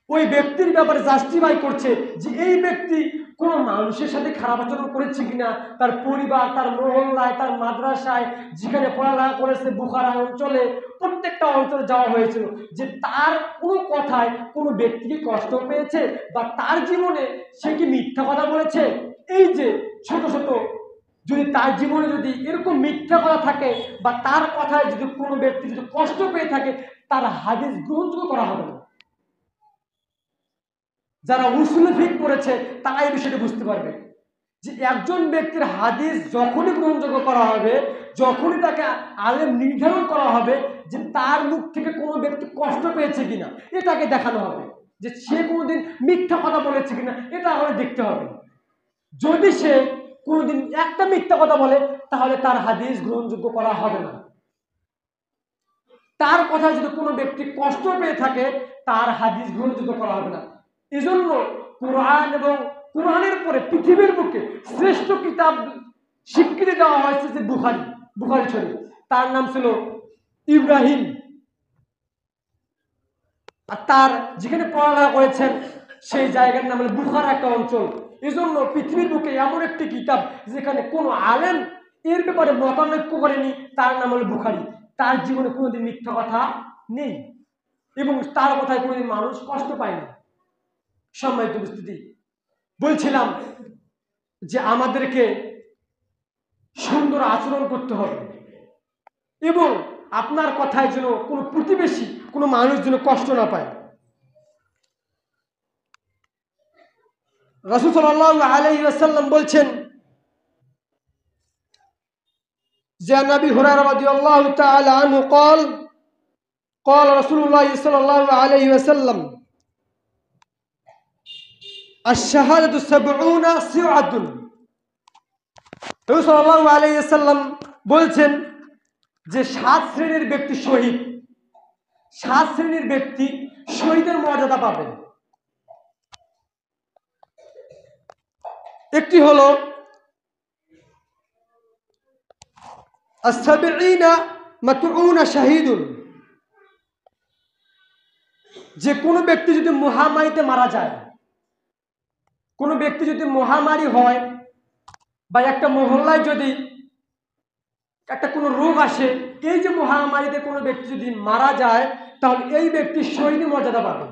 ওই ব্যক্তির ব্যাপারে জাস্টিফাই করছে যে এই ব্যক্তি কোনো মানুষের সাথে খারাপ আচরণ করেছে কিনা, তার পরিবার, তার মহল্লায়, তার মাদ্রাসায়, যেখানে পড়ালেখা করেছে, বুখারা অঞ্চলে, প্রত্যেকটা অঞ্চলে যাওয়া হয়েছিল, যে তার কোনো কথায় কোনো ব্যক্তিকে কষ্ট পেয়েছে বা তার জীবনে সে কি মিথ্যা কথা বলেছে। এই যে ছোট ছোট, যদি তার জীবনে যদি এরকম মিথ্যা কথা থাকে বা তার কথায় যদি কোনো ব্যক্তি যদি কষ্ট পেয়ে থাকে, তার হাদিস গ্রহণযোগ্য করা হবে না। যারা উসুলে ফিক পড়েছে তারা এই বিষয়টি বুঝতে পারবে যে একজন ব্যক্তির হাদিস যখনই গ্রহণযোগ্য করা হবে, যখনই তাকে আলেম নির্ধারণ করা হবে যে তার মুখ থেকে কোনো ব্যক্তি কষ্ট পেয়েছে কিনা, এটাকে দেখানো হবে। যে সে কোনোদিন মিথ্যা কথা বলেছে কিনা এটা আমাদের দেখতে হবে। যদি সে কোনোদিন একটা মিথ্যা কথা বলে, তাহলে তার হাদিস গ্রহণযোগ্য করা হবে না। তার কথা যদি কোনো ব্যক্তি কষ্ট পেয়ে থাকে, তার হাদিস গ্রহণযোগ্য করা হবে না। এজন্য কোরআন এবং কোরআনের পরে পৃথিবীর বুকে শ্রেষ্ঠ কিতাব স্বীকৃতি দেওয়া হয়েছে যে বুখারী শরীফ। তার নাম ছিল ইব্রাহিম, আর তার যেখানে পড়ালেখা করেছেন সেই জায়গার নাম হলো বুখারা একটা অঞ্চল। এজন্য পৃথিবীর বুকে এমন একটি কিতাব যেখানে কোনো আলেম এর ব্যাপারে মতানৈক্য করেনি, তার নাম হলো বুখারী। তার জীবনে কোনোদিন মিথ্যা কথা নেই এবং তার কথায় কোনোদিন মানুষ কষ্ট পায়নি। সম্মানিত উপস্থিতি, বলছিলাম যে আমাদেরকে সুন্দর আচরণ করতে হবে এবং আপনার কথায় যেন কোনো প্রতিবেশী, কোনো মানুষ যেন কষ্ট না পায়। রাসূল সাল্লাল্লাহু আলাইহি ওয়াসাল্লাম বলছেন যে নবী হুরায়রা রাদিয়াল্লাহু তাআলা আনহু قال قال رسول الله صلى الله عليه وسلم الشهادة 70 سعة। রাসূল সাল্লাল্লাহু আলাইহি ওয়াসাল্লাম বলছেন যে 7 শ্রেণীর ব্যক্তি শহীদ, 7 শ্রেণীর ব্যক্তি শহীদের মর্যাদা পাবেন। একটি হলো as-sab'ina mat'una shahidun, যে কোনো ব্যক্তি যদি মহামারীতে মারা যায়, কোনো ব্যক্তি যদি মহামারী হয় বা একটা মহল্লায় যদি একটা কোনো রোগ আসে, এই যে মহামারীতে কোনো ব্যক্তি যদি মারা যায়, তাহলে এই ব্যক্তি শহীদ মর্যাদা পাবে।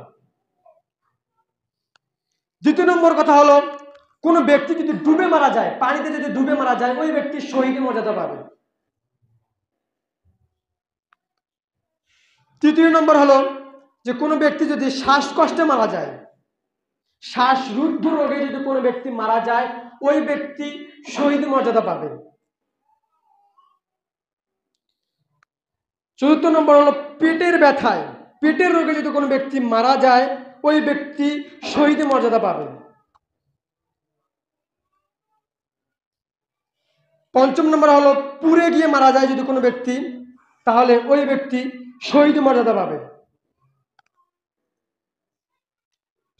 দ্বিতীয় নম্বর কথা হলো কোনো ব্যক্তি যদি ডুবে মারা যায়, পানিতে যদি ডুবে মারা যায়, ওই ব্যক্তি শহীদ মর্যাদা পাবে। তৃতীয় নম্বর হলো যে কোনো ব্যক্তি যদি শ্বাসকষ্টে মারা যায়, শ্বাসরুদ্ধ রোগে যদি কোনো ব্যক্তি মারা যায়, ওই ব্যক্তি শহীদ মর্যাদা পাবে। চতুর্থ নম্বর হলো পেটের ব্যথায়, পেটের রোগে যদি কোনো ব্যক্তি মারা যায়, ওই ব্যক্তি শহীদ মর্যাদা পাবে। পঞ্চম নম্বর হলো পুড়ে গিয়ে মারা যায় যদি কোনো ব্যক্তি, তাহলে ওই ব্যক্তি শহীদ মর্যাদা পাবে।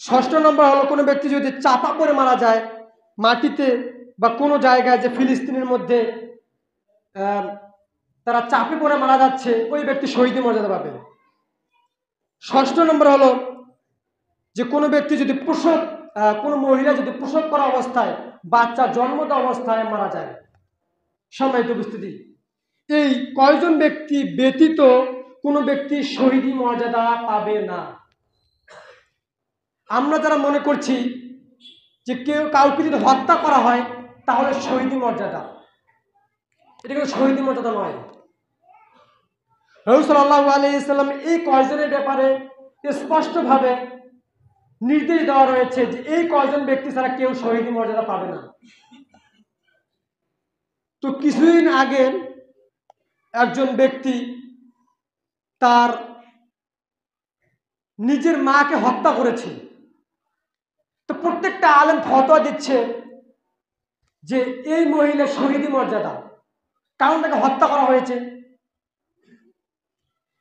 ষষ্ঠ নম্বর হলো কোনো ব্যক্তি যদি চাপা পড়ে মারা যায় মাটিতে বা কোনো জায়গায়, যে ফিলিস্তিনের মধ্যে তারা চাপে পড়ে মারা যাচ্ছে, ওই ব্যক্তি শহীদ মর্যাদা পাবে। ষষ্ঠ নম্বর হলো যে কোনো ব্যক্তি যদি প্রসব, কোনো মহিলা যদি প্রসব করা অবস্থায়, বাচ্চা জন্ম দেওয়া অবস্থায় মারা যায়। সম্মানিত উপস্থিতি, এই কয়জন ব্যক্তি ব্যতীত কোনো ব্যক্তি শহীদ মর্যাদা পাবে না। আমরা যারা মনে করছি যে কাউকে যদি হত্যা করা হয় তাহলে শহীদ মর্যাদা, এটা কিন্তু শহীদ মর্যাদা নয়। রাসূল সাল্লাল্লাহু আলাইহি ওয়াসাল্লাম এই কয়জনের ব্যাপারে স্পষ্টভাবে নির্দেশ দেওয়া রয়েছে যে এই কয়জন ব্যক্তি ছাড়া কেউ শহীদ মর্যাদা পাবে না। তো কিছুদিন আগে একজন ব্যক্তি তার নিজের মাকে হত্যা করেছে, তো প্রত্যেকটা আলেম ফতোয়া দিচ্ছে যে এই মহিলা শহীদ মর্যাদা, কারণ তাকে হত্যা করা হয়েছে।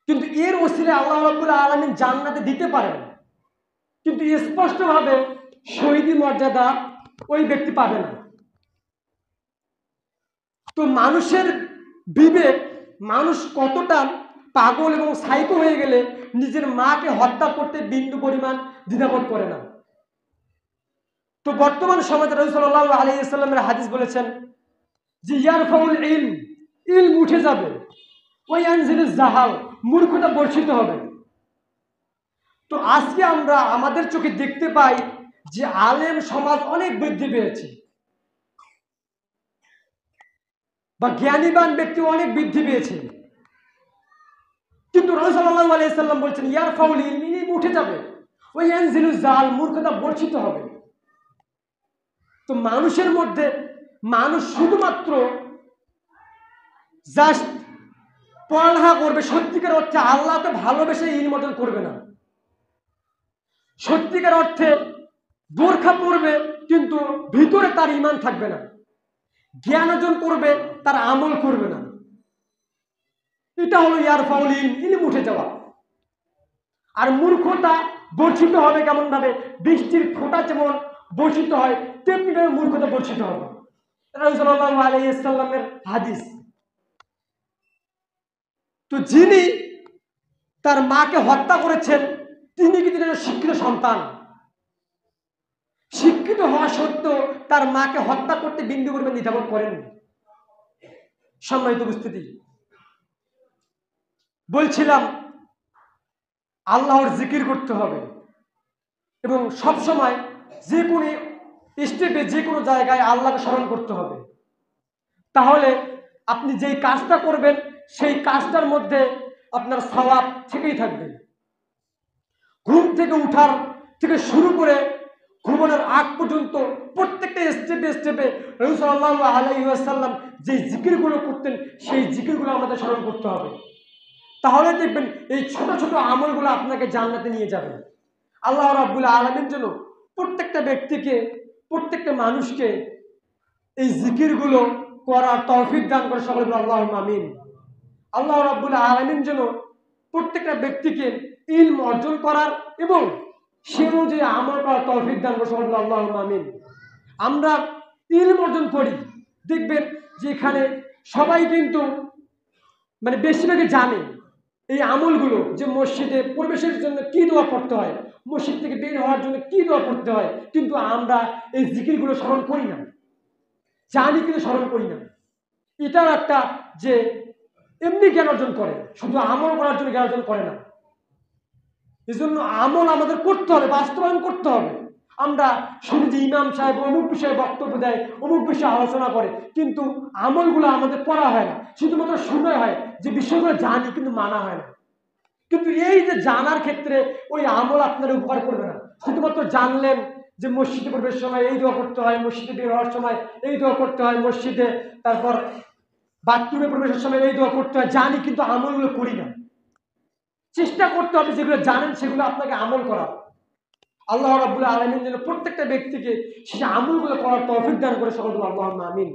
কিন্তু এর ওসিলায় আল্লাহ রাব্বুল আলামিন জান্নাতে দিতে পারেন, কিন্তু স্পষ্টভাবে শহীদ মর্যাদা ওই ব্যক্তি পাবে না। তো মানুষের বিবেক, মানুষ কতটা পাগল এবং সাইকো হয়ে গেলে নিজের মাকে হত্যা করতে বিন্দু পরিমাণ দ্বিধাবোধ করে না। তো বর্তমান সমাজে রাসূল সাল্লাল্লাহু আলাইহি ওয়াসাল্লামের হাদিস বলেছেন যে ইয়ারফাউল ইলম উঠে যাবে, ওই আনজিলুজ জাহাল, মূর্খতা বর্ষিত হবে। তো আজকে আমরা আমাদের চোখে দেখতে পাই যে আলেম সমাজ অনেক বৃদ্ধি পেয়েছে, বা জ্ঞানীবান ব্যক্তি অনেক বৃদ্ধি পেয়েছে, কিন্তু রাসূল সাল্লাল্লাহু আলাইহি ওয়াসাল্লাম বলছেন ইয়ারফাউল ইলম উঠে যাবে, ওই আনজিলুজ জাহাল, মূর্খতা বর্ষিত হবে। তো মানুষের মধ্যে মানুষ শুধুমাত্র জাস্ট পড়ালেখা করবে, সত্যিকার অর্থে আল্লাহকে ভালোবেসে ইলম অর্জন করবে না। সত্যিকার অর্থে বোরখা পড়বে কিন্তু ভিতরে তার ঈমান থাকবে না, জ্ঞান অর্জন করবে তার আমল করবে না। এটা হলো ইয়ারফাউল ইলম উঠে যাওয়া। আর মূর্খতা বর্ষিত হবে কেমন ভাবে? বৃষ্টির ফোঁটা যেমন বর্ষিত হয় তেমনি ভাবে মূর্খতা বর্ষিত হবে। রাসূল সাল্লাল্লাহু আলাইহি ওয়াসাল্লামের হাদিস। তো যিনি তার মাকে হত্যা করেছেন তিনি কিন্তু শিক্ষিত সন্তান, শিক্ষিত হওয়া সত্ত্বেও তার মাকে হত্যা করতে বিন্দু পরিমাণ দ্বিধাবোধ করেননি। সম্মানিত উপস্থিতি, বলছিলাম আল্লাহর জিকির করতে হবে এবং সব সময় যে কোনো স্টেপে যে কোনো জায়গায় আল্লাহকে স্মরণ করতে হবে। তাহলে আপনি যেই কাজটা করবেন সেই কাজটার মধ্যে আপনার সওয়াব থেকেই থাকবে। ঘুম থেকে উঠার থেকে শুরু করে ঘুমানোর আগ পর্যন্ত প্রত্যেকটা স্টেপে স্টেপে রাসূল সাল্লাল্লাহু আলাইহি ওয়াসাল্লাম যে জিকিরগুলো করতেন সেই জিকিরগুলো আমাদের স্মরণ করতে হবে। তাহলে দেখবেন এই ছোট ছোট আমলগুলো আপনাকে জান্নাতে নিয়ে যাবে। আল্লাহ রাব্বুল আলামিন যেন প্রত্যেকটা ব্যক্তিকে, প্রত্যেকটা মানুষকে এই জিকিরগুলো করার তৌফিক দান করে, সকলে বলে আল্লাহুম্মা আমিন। আল্লাহ রাব্বুল আলামিন যেন প্রত্যেকটা ব্যক্তিকে ইলম অর্জন করার এবং সে অনুযায়ী আমল করার তৌফিক দান করে, সকলে বলে আল্লাহুম্মা আমিন। আমরা ইলম অর্জন করি, দেখবেন যে এখানে সবাই কিন্তু বেশিরভাগই জানে এই আমলগুলো, যে মসজিদে প্রবেশের জন্য কি দোয়া করতে হয়, মসজিদ থেকে বের হওয়ার জন্য কি দোয়া করতে হয়, কিন্তু আমরা এই জিকিরগুলো স্মরণ করি না, জানি কিন্তু স্মরণ করি না। এটাও একটা যে এমনি জ্ঞান অর্জন করে, শুধু আমল করার জন্য জ্ঞান অর্জন করে না। এই জন্য আমল আমাদের করতে হবে, বাস্তবায়ন করতে হবে। আমরা শুনি যে ইমাম সাহেব অমুক বিষয়ে বক্তব্য দেয়, অমুক বিষয়ে আলোচনা করে, কিন্তু আমলগুলো আমাদের করা হয় না, শুধুমাত্র শোনা হয়, যে বিষয়গুলো জানি কিন্তু মানা হয় না। কিন্তু এই যে জানার ক্ষেত্রে ওই আমল আপনার উপকার করবে না। শুধুমাত্র জানলেন যে মসজিদে প্রবেশের সময় এই দোয়া করতে হয়, মসজিদে বের হওয়ার সময় এই দোয়া করতে হয়, মসজিদে তারপর বাথরুমে প্রবেশের সময় এই দোয়া করতে হয়, জানি কিন্তু আমলগুলো করি না। চেষ্টা করতে হবে যেগুলো জানেন সেগুলো আপনাকে আমল করা। আল্লাহ রাব্বুল আলামিন যেন প্রত্যেকটা ব্যক্তিকে সেই আমলগুলো করার তৌফিক দান করে, সকলে আল্লাহুম্মা আমিন।